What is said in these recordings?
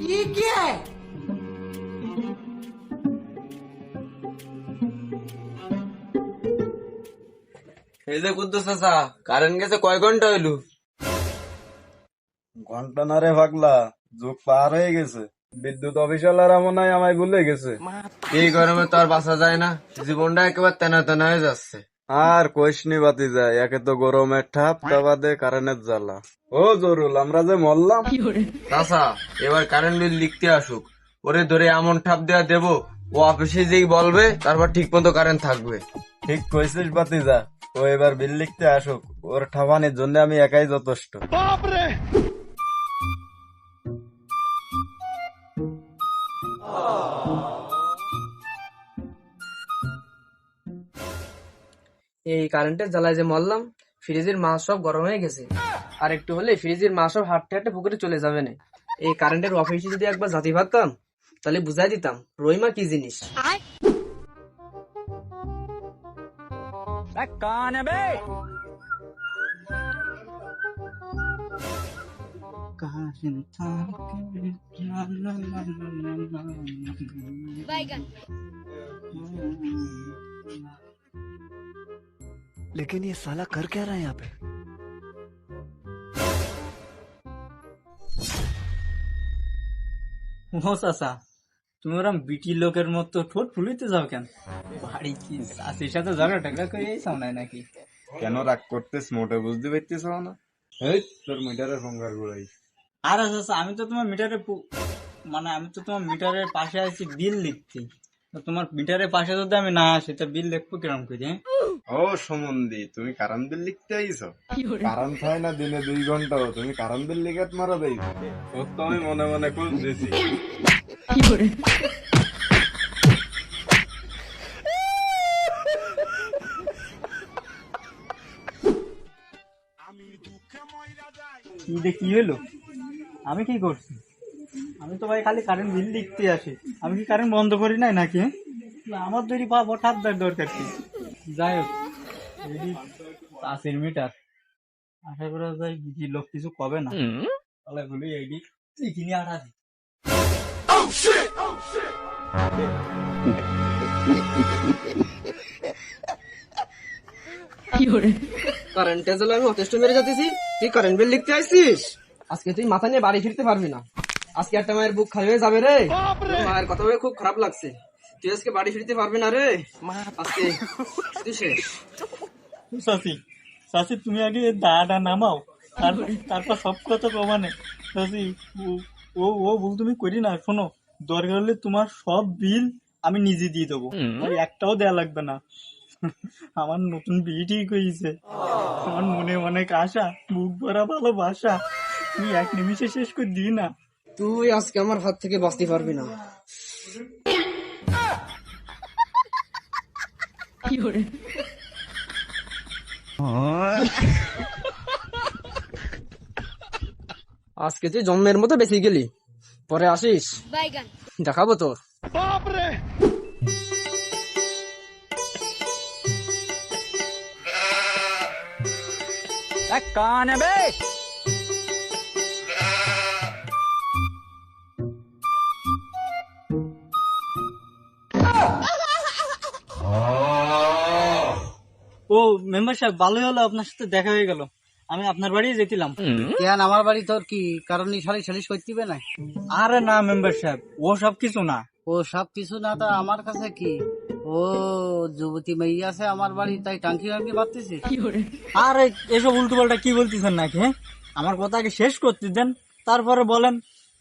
ये क्या है? এই যে কুদ্দুস চাচা, কারেন্ট গেছে কয় ঘন্টা হইলো? ঘন্টা না রে পাগলা, যুগ পার হয়ে গেছে। বিদ্যুৎ অফিসাররা মনে হয় আমায় ভুলে গেছে। এই গরমে তো আর বাঁচা যায় না, জীবনটা একেবারে তেনা তেনা হয়ে যাচ্ছে। আর কইসনি বাতি যায়, একে তো গরমের ঠাপ, তা বাদে কারেন্টের জ্বালা। ও জরুল, আমরা যে মরলাম। চাচা, এবার কারেন্ট বিল লিখতে আসুক, ওরে ধরে এমন ঠাপ দেওয়া দেবো, ও অফিসে যেই বলবে তারপর ঠিক মতো কারেন্ট থাকবে। ঠিক কইছিস বাতি যা, ও এবার বিল লিখতে আসুক, ওর ঠাপানির জন্য আমি একাই যথেষ্ট। এই কারেন্টের জ্বালায় যে মরলাম, ফ্রিজের মাছ সব গরম হয়ে গেছে। আর একটু হলে ফ্রিজের মাছ সব হাঁটতে হাঁটতে পুকুরে চলে যাবে না। এই কারেন্টের অফিসে যদি একবার জাতি পারতাম, তাহলে বুঝাই দিতাম রুই মা কি জিনিস। लेकिन ये साला कर क्या रहा है यहाँ पे? ও চাচা, তুমি ওরম বিটি লোকের মতো ঠোঁট ফুলিতে যাও কেন? বাড়ি কি চাষির সাথে ঝগড়া টাগড়া করে এই সামনে নাকি? কেন রাগ করতেস, মোটে বুঝতে পারতেছ না? এই তোর মিটারের ফোঙ্গার গুড়াই। আরে চাচা, আমি তো তোমার মিটারের পাশে আছি বিল লিখতে। তো তোমার মিটারের পাশে যদি আমি না আসি, তা বিল লিখবো কিরম করে? ও সমন্দি, তুমি কারেন্ট বিল লিখতে আইছো? কারেন্ট হয় না দিনে 2 ঘন্টা, তুমি কারেন্ট বিল লিখে মারা যাইছো। তোর তো আমি মনে মনে খুব দিছি। কি হলো? আমি কি করছি? আমি তো ভাই খালি কারেন্ট বিল লিখতে আসি। আমি কি কারেন্ট বন্ধ করি নাই নাকি? না, আমার তৈরি পাবো ঠাপ দরকার কি? যাই হোক, চাষির মিটার, আশা করা যায় বিটি লোক কিছু কবে না। তাহলে বলি এইটি কিনে আড়াছি। কারেন্টের জ্বালায় আমি অতেষ্ট মেরে যাতেছি, তুই কারেন্ট বিল লিখতে আসছিস? আজকে তুই মাথা নিয়ে বাড়ি ফিরতে পারবি না। আজকে একটা মায়ের বুক খালি হয়ে যাবে রে। মায়ের কথা বলে খুব খারাপ লাগছে। তুই আজকে বাড়ি ফিরতে পারবি না রে। আজকে তুই শেষ। চাষি, চাষি, তুমি আগে দাঁড়া নামাও, তারপর সব কথা কমানে। চাষি, ও ও ভুল তুমি করি না। শোনো, দরকার হলে তোমার সব বিল আমি নিজে দিয়ে দেবো, আর একটাও দেয়া লাগবে না। আমার নতুন বিয়ে ঠিক হয়েছে, আমার মনে অনেক আশা, বুক ভরা ভালোবাসা, তুমি এক নিমিষে শেষ করে দিই না। তুই আজকে আমার হাত থেকে বাঁচতে পারবি না। আজকে তুই জন্মের মতো বেঁচে গেলি, পরে আসিস দেখাবো তোর। কান বে ও মেম্বার সাহেব, ভালোই হলো আপনার সাথে দেখা হয়ে গেল। আমি আপনার বাড়ি যেছিলাম। কেন আমার বাড়ি তোর কি কারণ সালিশ করতে হবে না? আরে না মেম্বার সাহেব, ও সব কিছু না। ও সব কিছু না তা আমার কাছে কি? ও যুবতী মেয়ে আছে আমার বাড়ি, তাই টাঙ্কি টাঙ্কি মারতেছিস? আরে এসব উল্টো পাল্টা কি বলতেছেন নাকি? হ্যাঁ, আমার কথা আগে শেষ করতে দেন, তারপরে বলেন।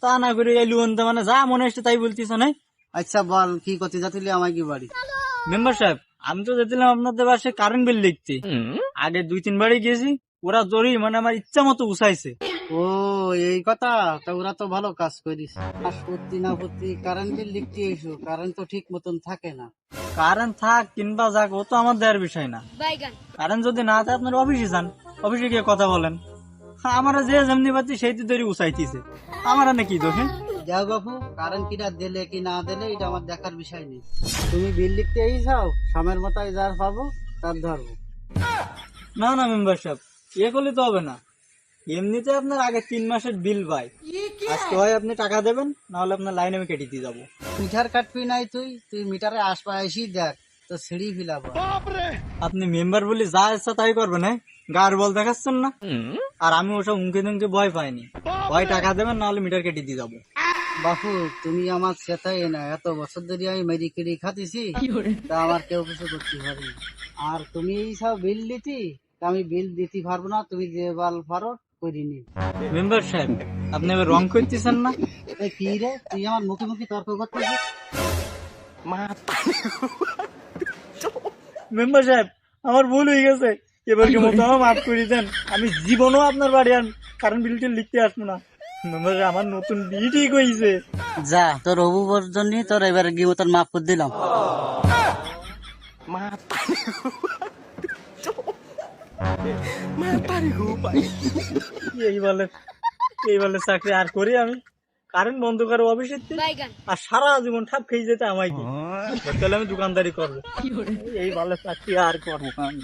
তা না করে এলুয়ন্তে মানে যা মনে আসছে তাই বলতেছেন। আচ্ছা বল, কি করতে যাচ্ছিলি আমার কি বাড়ি? মেম্বার সাহেব, আমি তো যেছিলাম আপনাদের বাসায় কারেন্ট বিল লিখতে। আগে 2-3 বাড়ি গেছি, ওরা জরি মানে আমার ইচ্ছা মতো উঠাইছে। ও এই কথা, তা ওরা তো ভালো কাজ করিস। আর সত্যি না সত্যি কারেন্ট বিল লিখতে এসো, কারেন্ট তো ঠিক মতন থাকে না। কারেন্ট থাক কিংবা যাক, ও তো আমার দেওয়ার বিষয় না। কারেন্ট যদি না থাকে আপনার অফিসে যান, অফিসে গিয়ে কথা বলেন। আমার যে যেমনি পাচ্ছি সেই তো ধরে উচাইতেছে, আমার নাকি দোষ? যাও বাবু, কারেন্ট কিনা দিলে কি না দিলে এটা আমার দেখার বিষয় নেই। তুমি বিল লিখতে যাও, সামের মাথায় যার পাবো তার ধরবো। না না মেম্বার সাহেব, ইয়ে করলে তো হবে না। এমনিতে আপনার আগে 3 মাসের বিল ভাই, আজকে হয় আপনি টাকা দেবেন, না হলে আপনার লাইনে আমি কেটে দিয়ে যাবো। মিটার কাটবি নাই তুই তুই মিটারে আশপাশি দেখ তো সিঁড়ি ফিলাবো। আপনি মেম্বার বলে যা ইচ্ছা তাই করবেন, হ্যাঁ গার বল দেখাচ্ছেন না। আর আমি ওসব উঁকে দুমকে ভয় পাইনি, হয় টাকা দেবেন না হলে মিটার কেটে দিয়ে যাবো। বাপু তুমি আমার সেটাই না, এত বছর ধরে আমি মেরি কেড়ি খাতেছি, তা আমার কেউ কিছু করতে পারি। আর তুমি এই সব বিল দিতি, তা আমি বিল দিতে পারবো না, তুমি যে বাল পারো করিনি। মেম্বার সাহেব, আপনি এবার রং করতেছেন না। এই কি রে, তুই আমার মুখে মুখে তর্ক করতেছিস? মেম্বার সাহেব, আমার ভুল হয়ে গেছে, এবারকে মতো আমার মাফ করে দেন। আমি জীবনও আপনার বাড়ি আর কারেন্ট বিলটি লিখতে আসবো না। মেম্বার সাহেব, আমার নতুন বিয়ে ঠিক হয়েছে। যা, তোর অবুবর জন্য তোর এবার গিয়ে মতন মাফ করে দিলাম। এই বলে চাকরি আর করি আমি, কারেন্ট বন্ধ করে অফিসের আর সারা জীবন ঠাপ খেয়ে যেতে আমায় কি, তাহলে আমি দোকানদারি করবো। এই বলে চাকরি আর করবো আমি।